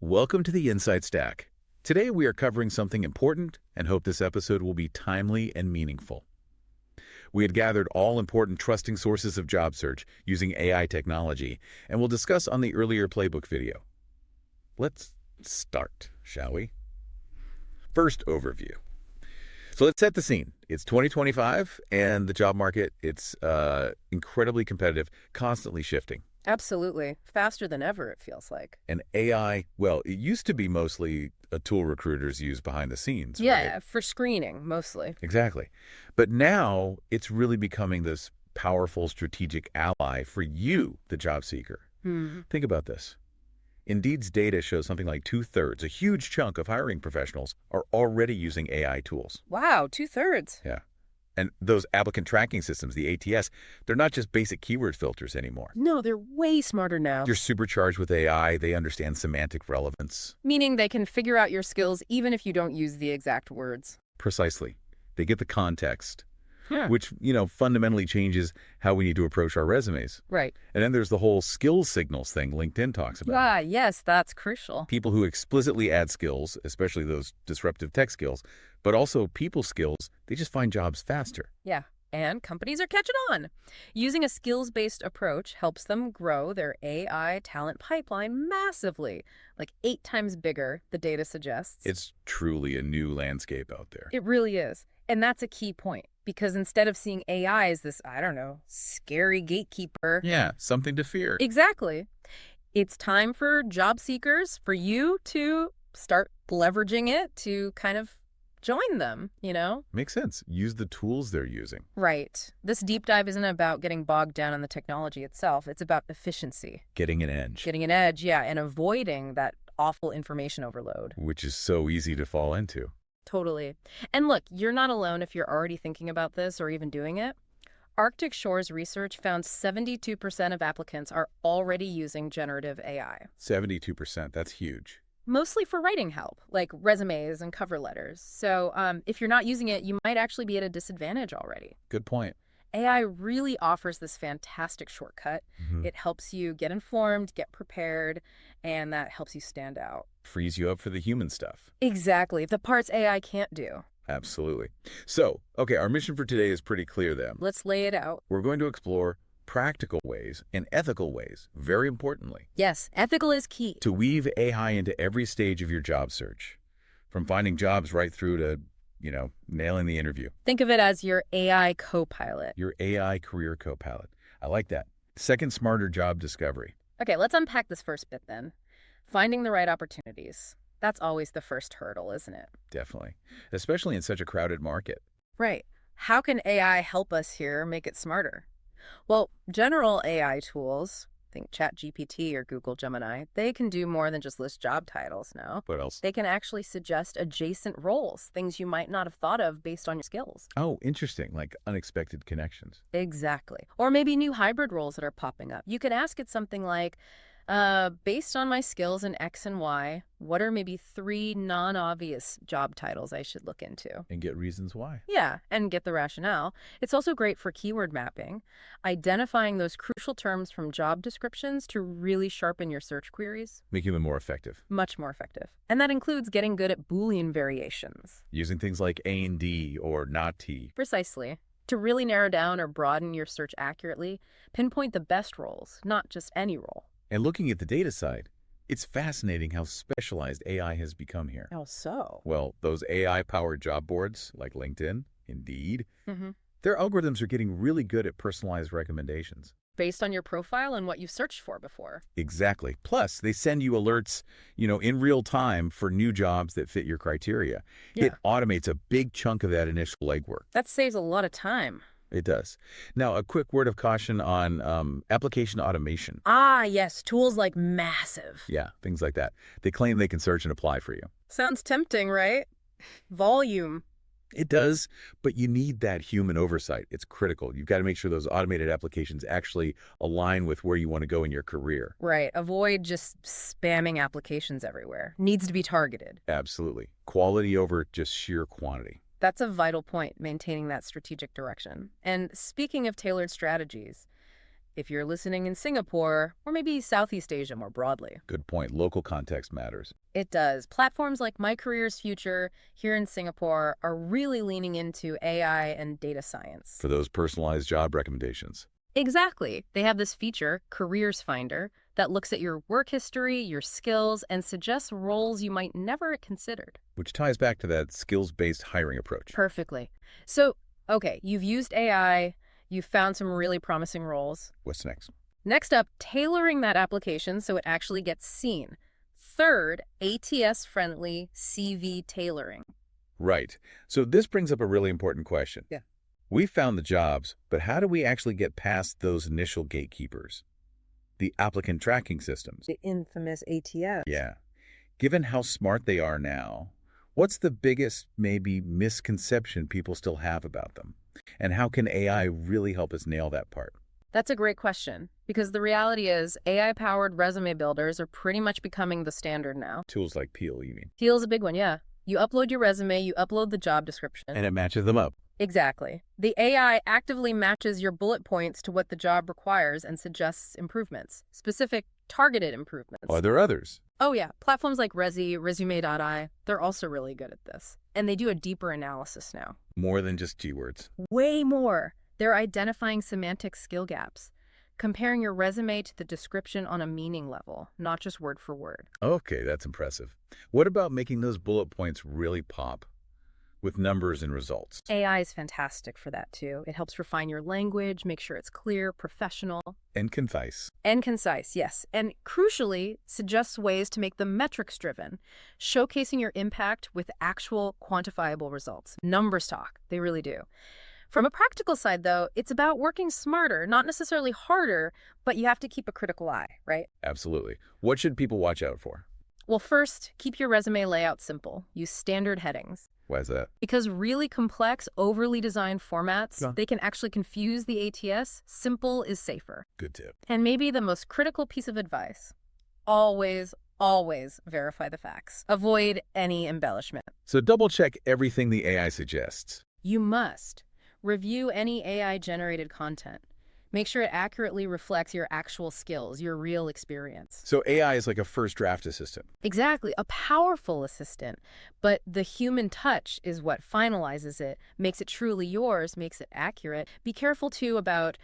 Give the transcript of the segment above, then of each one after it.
Welcome to the Insight Stack. Today we are covering something important and hope this episode will be timely and meaningful. We had gathered all important trusting sources of job search using AI technology, and we'll discuss on the earlier playbook video. Let's start, shall we? First overview. So let's set the scene. It's 2025 and the job market, it's incredibly competitive, constantly shifting. Absolutely. Faster than ever, it feels like. And AI, well, it used to be mostly a tool recruiters use behind the scenes, Yeah, right? for screening, mostly. Exactly. But now it's really becoming this powerful strategic ally for you, the job seeker. Think about this. Indeed's data shows something like 2/3, a huge chunk of hiring professionals, are already using AI tools. Wow, 2/3. Yeah. And those applicant tracking systems, the ATS, they're not just basic keyword filters anymore. No, they're way smarter now. They're supercharged with AI. They understand semantic relevance. Meaning they can figure out your skills even if you don't use the exact words. Precisely. They get the context, Yeah. which, fundamentally changes how we need to approach our resumes. Right. And then there's the whole skills signals thing LinkedIn talks about. Ah, yes, that's crucial. People who explicitly add skills, especially those disruptive tech skills, but also people skills, they just find jobs faster. Yeah, and companies are catching on. Using a skills-based approach helps them grow their AI talent pipeline massively, like 8 times bigger, the data suggests. It's truly a new landscape out there. It really is. And that's a key point, because instead of seeing AI as this, scary gatekeeper. Yeah, something to fear. Exactly. It's time for job seekers, for you to start leveraging it to kind of join them, Makes sense. Use the tools they're using. Right. This deep dive isn't about getting bogged down in the technology itself. It's about efficiency. Getting an edge. Getting an edge, yeah, and avoiding that awful information overload. Which is so easy to fall into. Totally. And look, you're not alone if you're already thinking about this or even doing it. Arctic Shores research found 72% of applicants are already using generative AI. 72%, that's huge. Mostly for writing help, like resumes and cover letters. So if you're not using it, you might actually be at a disadvantage already. Good point. AI really offers this fantastic shortcut. It helps you get informed, get prepared, and that helps you stand out. Frees you up for the human stuff. Exactly, the parts AI can't do. Absolutely. So, okay, our mission for today is pretty clear then. Let's lay it out. We're going to explore practical ways and ethical ways, very importantly, Yes, ethical is key. to weave AI into every stage of your job search, from finding jobs right through to, nailing the interview. Think of it as your AI copilot. Your AI career copilot. I like that. Second, smarter job discovery. Okay, let's unpack this first bit then. Finding the right opportunities. That's always the first hurdle, isn't it? Definitely. Especially in such a crowded market. Right. How can AI help us here make it smarter? Well, general AI tools, think ChatGPT or Google Gemini, they can do more than just list job titles now. What else? They can actually suggest adjacent roles, things you might not have thought of based on your skills. Oh, interesting. Like unexpected connections. Exactly. Or maybe new hybrid roles that are popping up. You could ask it something like, based on my skills in X and Y, what are maybe 3 non-obvious job titles I should look into? And get reasons why. Yeah, and get the rationale. It's also great for keyword mapping, identifying those crucial terms from job descriptions to really sharpen your search queries. Making them more effective. Much more effective. And that includes getting good at Boolean variations. Using things like A and D or not T. Precisely. To really narrow down or broaden your search accurately, pinpoint the best roles, not just any role. And looking at the data side, it's fascinating how specialized AI has become here. How so? Well, those AI-powered job boards like LinkedIn, Indeed, their algorithms are getting really good at personalized recommendations. Based on your profile and what you've searched for before. Exactly. Plus, they send you alerts, in real time for new jobs that fit your criteria. Yeah. It automates a big chunk of that initial legwork. That saves a lot of time. It does. Now, a quick word of caution on application automation. Ah, yes, tools like Massive. Yeah, things like that. They claim they can search and apply for you. Sounds tempting, right? Volume. It does, but you need that human oversight. It's critical. You've got to make sure those automated applications actually align with where you want to go in your career. Right. Avoid just spamming applications everywhere. Needs to be targeted. Absolutely. Quality over just sheer quantity. That's a vital point, maintaining that strategic direction. And speaking of tailored strategies, if you're listening in Singapore or maybe Southeast Asia more broadly. Good point. Local context matters. It does. Platforms like My Careers Future here in Singapore are really leaning into AI and data science. For those personalized job recommendations. Exactly. They have this feature, Careers Finder, that looks at your work history, your skills, and suggests roles you might never have considered. Which ties back to that skills-based hiring approach. Perfectly. So, okay, you've used AI, you've found some really promising roles. What's next? Next up, tailoring that application so it actually gets seen. Third, ATS-friendly CV tailoring. Right. So this brings up a really important question. Yeah. We found the jobs, but how do we actually get past those initial gatekeepers? The applicant tracking systems. The infamous ATS. Yeah. Given how smart they are now, what's the biggest, maybe, misconception people still have about them? And how can AI really help us nail that part? That's a great question, because the reality is AI-powered resume builders are pretty much becoming the standard now. Tools like Peel, you mean? Peel's a big one, yeah. You upload your resume, you upload the job description. And it matches them up. Exactly. The AI actively matches your bullet points to what the job requires and suggests improvements, specific targeted improvements. Are there others? Oh yeah, platforms like Resume.ai, they're also really good at this. And they do a deeper analysis now. More than just keywords. Way more. They're identifying semantic skill gaps, comparing your resume to the description on a meaning level, not just word for word. Okay, that's impressive. What about making those bullet points really pop with numbers and results? AI is fantastic for that too. It helps refine your language, make sure it's clear, professional. And concise. And concise, yes. And crucially, suggests ways to make them metrics-driven, showcasing your impact with actual quantifiable results. Numbers talk, they really do. From a practical side, though, it's about working smarter, not necessarily harder, but you have to keep a critical eye, right? Absolutely. What should people watch out for? Well, first, keep your resume layout simple. Use standard headings. Why is that? Because really complex, overly designed formats, Yeah. they can actually confuse the ATS. Simple is safer. Good tip. And maybe the most critical piece of advice, always verify the facts. Avoid any embellishment. So double check everything the AI suggests. You must. Review any AI-generated content. Make sure it accurately reflects your actual skills, your real experience. So AI is like a first draft assistant. Exactly, a powerful assistant. But the human touch is what finalizes it, makes it truly yours, makes it accurate. Be careful, too, about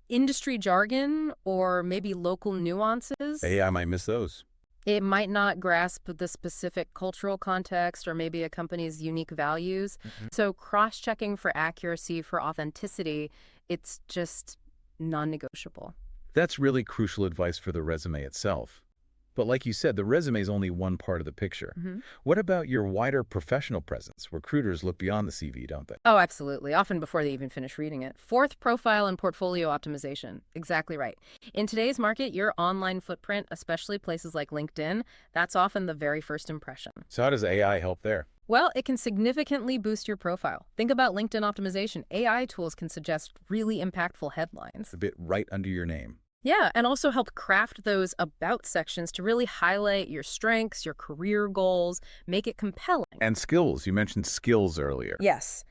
industry jargon or maybe local nuances. AI might miss those. It might not grasp the specific cultural context or maybe a company's unique values. So cross-checking for accuracy, for authenticity, it's just non-negotiable. That's really crucial advice for the resume itself. But like you said, the resume is only one part of the picture. What about your wider professional presence? Recruiters look beyond the CV, don't they? Oh, absolutely. Often before they even finish reading it. Fourth, profile and portfolio optimization. Exactly right. In today's market, your online footprint, especially places like LinkedIn, that's often the very first impression. So how does AI help there? Well, it can significantly boost your profile. Think about LinkedIn optimization. AI tools can suggest really impactful headlines. A bit right under your name. Yeah, and also help craft those about sections to really highlight your strengths, your career goals, make it compelling. And skills. You mentioned skills earlier. Yes.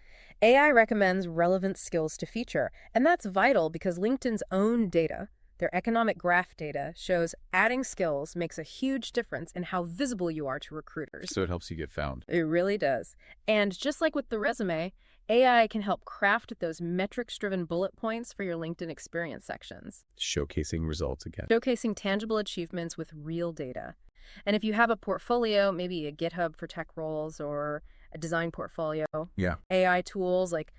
AI recommends relevant skills to feature, and that's vital because LinkedIn's own data, their economic graph data, shows adding skills makes a huge difference in how visible you are to recruiters. So it helps you get found. It really does. And just like with the resume, AI can help craft those metrics-driven bullet points for your LinkedIn experience sections. Showcasing results again. Showcasing tangible achievements with real data. And if you have a portfolio, maybe a GitHub for tech roles or a design portfolio, Yeah. AI tools like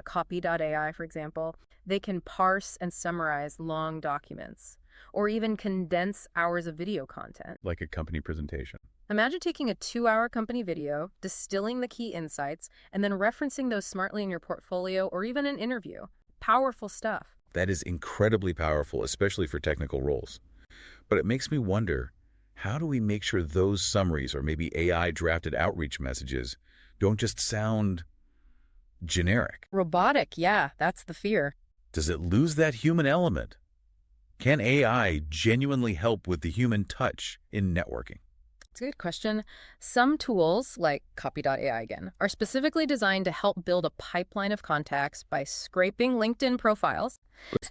copy.ai, for example, they can parse and summarize long documents or even condense hours of video content. Like a company presentation. Imagine taking a 2-hour company video, distilling the key insights, and then referencing those smartly in your portfolio or even an interview. Powerful stuff. That is incredibly powerful, especially for technical roles. But it makes me wonder, how do we make sure those summaries or maybe AI-drafted outreach messages don't just sound generic? Robotic, yeah, that's the fear. Does it lose that human element? Can AI genuinely help with the human touch in networking? It's a good question. Some tools, like copy.ai again, are specifically designed to help build a pipeline of contacts by scraping LinkedIn profiles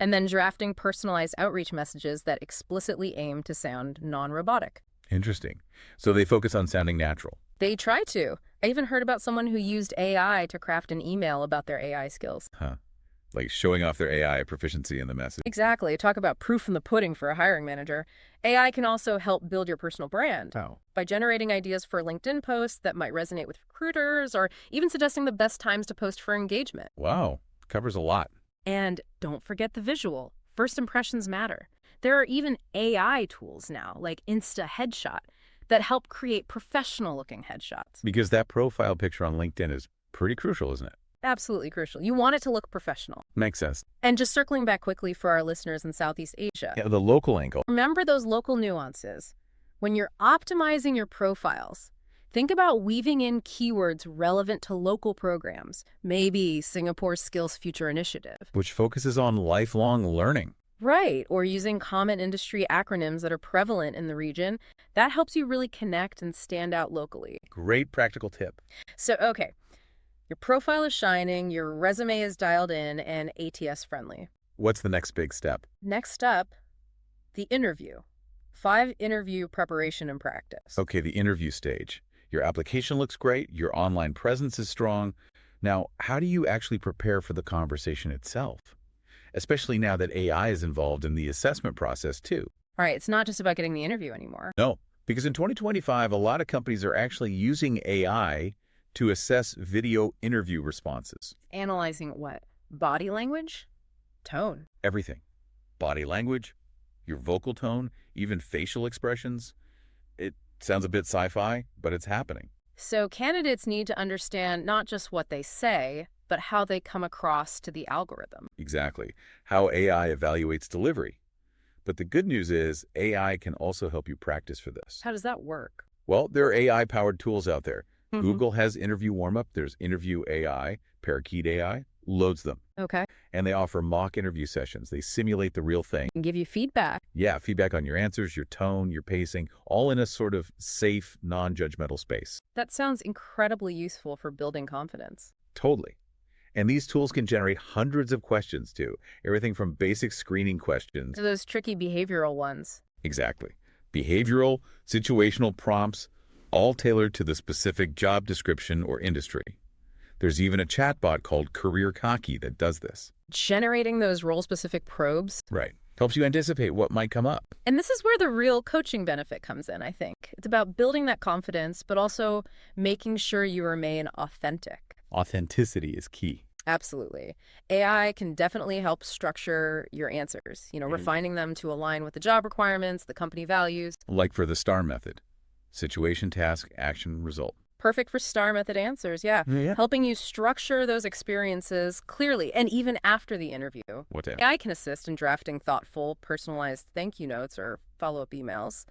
and then drafting personalized outreach messages that explicitly aim to sound non-robotic. Interesting. So they focus on sounding natural. They try to. I even heard about someone who used AI to craft an email about their AI skills. Huh. Like showing off their AI proficiency in the message. Exactly. Talk about proof in the pudding for a hiring manager. AI can also help build your personal brand Oh. by generating ideas for LinkedIn posts that might resonate with recruiters or even suggesting the best times to post for engagement. Wow. Covers a lot. And don't forget the visual. First impressions matter. There are even AI tools now, like Insta Headshot, that help create professional-looking headshots. Because that profile picture on LinkedIn is pretty crucial, isn't it? Absolutely crucial. You want it to look professional. Makes sense. And just circling back quickly for our listeners in Southeast Asia. Yeah, the local angle. Remember those local nuances. When you're optimizing your profiles, think about weaving in keywords relevant to local programs, maybe Singapore's Skills Future Initiative. Which focuses on lifelong learning. Right, or using common industry acronyms that are prevalent in the region. That helps you really connect and stand out locally. Great practical tip. So, okay, your profile is shining, your resume is dialed in, and ATS-friendly. What's the next big step? Next up, the interview. 5 interview preparation and practice. Okay, the interview stage. Your application looks great. Your online presence is strong. Now, how do you actually prepare for the conversation itself? Especially now that AI is involved in the assessment process too. All right, it's not just about getting the interview anymore. No, because in 2025, a lot of companies are actually using AI to assess video interview responses. Analyzing what? Body language? Tone. Everything. Body language, your vocal tone, even facial expressions. It sounds a bit sci-fi, but it's happening. So candidates need to understand not just what they say, but how they come across to the algorithm. Exactly. How AI evaluates delivery. But the good news is AI can also help you practice for this. How does that work? Well, there are AI-powered tools out there. Google has Interview Warmup. There's Interview AI, Parakeet AI, loads them. Okay. And they offer mock interview sessions. They simulate the real thing. And give you feedback. Yeah, feedback on your answers, your tone, your pacing, all in a sort of safe, non-judgmental space. That sounds incredibly useful for building confidence. Totally. And these tools can generate hundreds of questions too. Everything from basic screening questions. To those tricky behavioral ones. Exactly. Behavioral, situational prompts, all tailored to the specific job description or industry. There's even a chatbot called Career Cocky that does this. Generating those role-specific probes. Right. Helps you anticipate what might come up. And this is where the real coaching benefit comes in, I think. It's about building that confidence, but also making sure you remain authentic. Authenticity is key. Absolutely. AI can definitely help structure your answers, refining them to align with the job requirements, the company values. Like for the STAR method. Situation, task, action, result. Perfect for STAR method answers, yeah. Helping you structure those experiences clearly and even after the interview. Whatever. AI can assist in drafting thoughtful, personalized thank you notes or follow-up emails.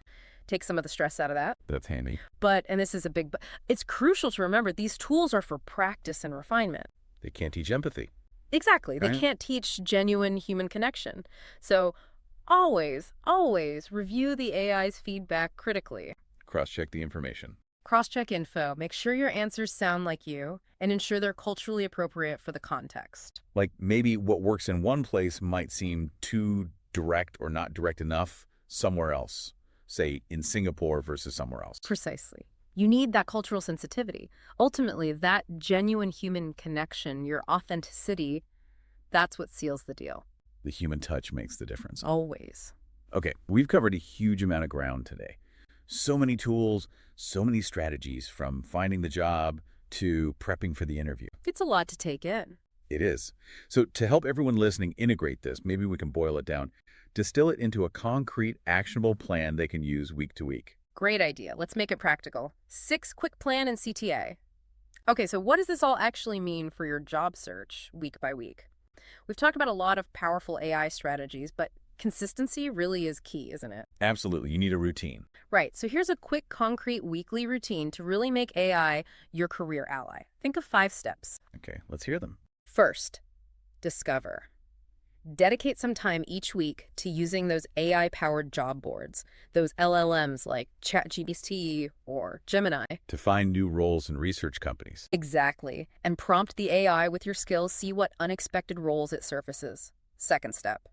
Take some of the stress out of that. That's handy. But, and this is a big but, it's crucial to remember these tools are for practice and refinement. They can't teach empathy. Exactly. They Right. can't teach genuine human connection. So always, always review the AI's feedback critically. Cross-check the information. Cross-check info. Make sure your answers sound like you and ensure they're culturally appropriate for the context. Like maybe what works in one place might seem too direct or not direct enough somewhere else. Say in Singapore versus somewhere else. Precisely. You need that cultural sensitivity. Ultimately, that genuine human connection, your authenticity, that's what seals the deal. The human touch makes the difference. Always. Okay, we've covered a huge amount of ground today. So many tools, so many strategies, from finding the job to prepping for the interview. It's a lot to take in. It is. So to help everyone listening integrate this, maybe we can boil it down, distill it into a concrete, actionable plan they can use week to week. Great idea. Let's make it practical. 6 quick plan and CTA. Okay, so what does this all actually mean for your job search week by week? We've talked about a lot of powerful AI strategies, but consistency really is key, isn't it? Absolutely. You need a routine. Right. So here's a quick, concrete weekly routine to really make AI your career ally. Think of 5 steps. Okay, let's hear them. First, discover. Dedicate some time each week to using those AI-powered job boards, those LLMs like ChatGPT or Gemini. To find new roles in research companies. Exactly. And prompt the AI with your skills, see what unexpected roles it surfaces. Second step,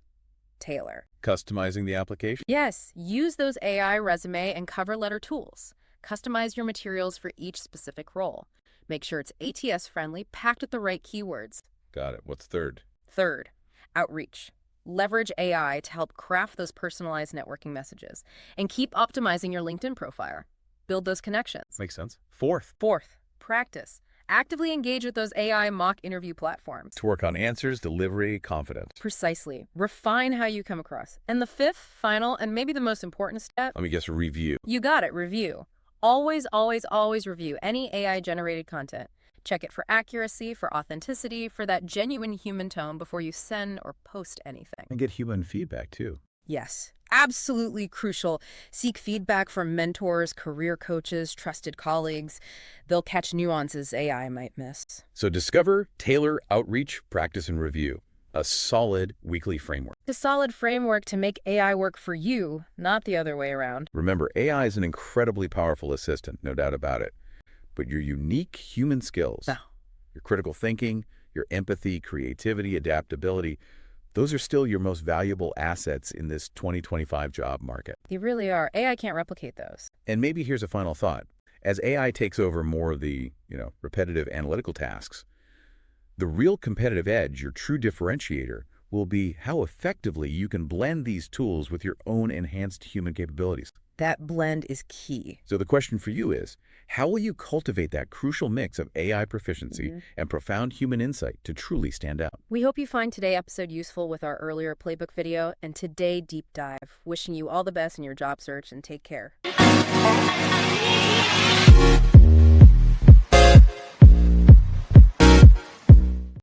tailor. Customizing the application. Yes, use those AI resume and cover letter tools. Customize your materials for each specific role. Make sure it's ATS-friendly, packed with the right keywords. Got it. What's third? Third, outreach. Leverage AI to help craft those personalized networking messages. And keep optimizing your LinkedIn profile. Build those connections. Makes sense. Fourth, Fourth, practice. Actively engage with those AI mock interview platforms. to work on answers, delivery, confidence. Precisely. Refine how you come across. And the fifth, final, and maybe the most important step, Let me guess, review. you got it, review. Always, always, always review any AI-generated content. Check it for accuracy, for authenticity, for that genuine human tone before you send or post anything. And get human feedback, too. Yes, absolutely crucial. Seek feedback from mentors, career coaches, trusted colleagues. They'll catch nuances AI might miss. So discover, tailor, outreach, practice, and review. A solid weekly framework. A solid framework to make AI work for you, not the other way around. Remember, AI is an incredibly powerful assistant, no doubt about it. But your unique human skills, No. your critical thinking, your empathy, creativity, adaptability, those are still your most valuable assets in this 2025 job market. They really are. AI can't replicate those. And maybe here's a final thought. As AI takes over more of the, repetitive analytical tasks, the real competitive edge, your true differentiator, will be how effectively you can blend these tools with your own enhanced human capabilities. That blend is key. So the question for you is, how will you cultivate that crucial mix of AI proficiency and profound human insight to truly stand out? We hope you find today's episode useful with our earlier playbook video and today deep dive. Wishing you all the best in your job search and take care.